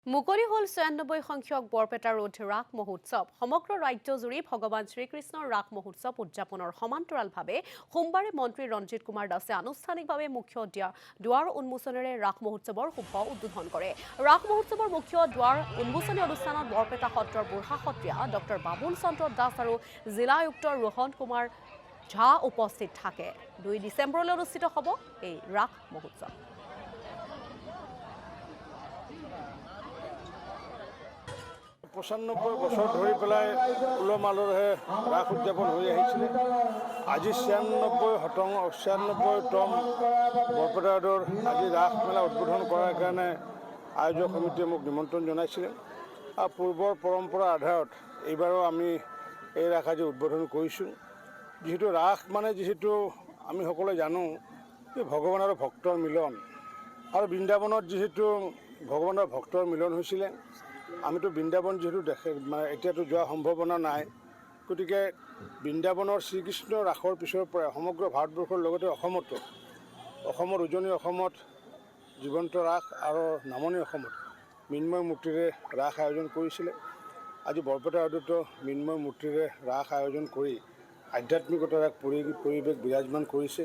মুকলি হল ৯৬ সংখ্যক বৰপেটা ৰোড ৰাস মহোৎসৱ। সমগ্ৰ ৰাজ্যজুৰি ভগৱান শ্ৰীকৃষ্ণৰ ৰাস মহোৎসৱ উদযাপনৰ সমান্তৰালভাৱে সোমবাৰে মন্ত্ৰী ৰঞ্জিত কুমাৰ দাসে আনুষ্ঠানিকভাৱে মুখ্য দুৱাৰ উন্মোচনেৰে ৰাস মহোৎসৱৰ শুভ উদ্বোধন কৰে। ৰাস মহোৎসৱৰ মুখ্য দুৱাৰ উন্মোচনী অনুষ্ঠানত বৰপেটা সত্ৰৰ বুঢ়া সত্ৰীয়া ডক্টৰ বাবুল চন্দ্ৰ দাস আৰু জিলা আয়ুক্ত ৰোহন কুমাৰ ঝা উপস্থিত থাকে। ২ ডিচেম্বৰলৈ অনুষ্ঠিত হ'ব এই ৰাস মহোৎসৱ। ৯৫ বছৰ ধৰি পেলাই উলহ মালহেৰে ৰাস উদযাপন হৈ আহিছিলে। আজি ৯৬তম বৰপেটা ৰোডৰ আজি ৰাস মেলা উদ্বোধন কৰাৰ কাৰণে আয়োজক সমিতিয়ে মোক নিমন্ত্ৰণ জনাইছিলে। আৰু পূৰ্বৰ পৰম্পৰা আধাৰত এইবাৰো আমি এই ৰাস আজি উদ্বোধন কৰিছোঁ। যিহেতু ৰাস মানে যিহেতু আমি সকলোৱে জানো যে ভগৱান আৰু ভক্তৰ মিলন, আৰু বৃন্দাবনত যিহেতু ভগৱানৰ ভক্তৰ মিলন হৈছিলে। আমিতো বৃন্দাবন যিহেতু এতিয়াতো যোৱা সম্ভাৱনা নাই, গতিকে বৃন্দাবনৰ শ্ৰীকৃষ্ণ ৰাসৰ পিছৰ পৰা সমগ্ৰ ভাৰতবৰ্ষৰ লগতে অসমৰ উজনি অসমত জীৱন্ত ৰাস আৰু নামনি অসমত মৃন্ময় মূৰ্তিৰে ৰাস আয়োজন কৰিছিলে। আজি বৰপেটা ৰোডতো মৃন্ময় মূৰ্তিৰে ৰাস আয়োজন কৰি আধ্যাত্মিকতাৰ এক পৰিৱেশ বিৰাজমান কৰিছে।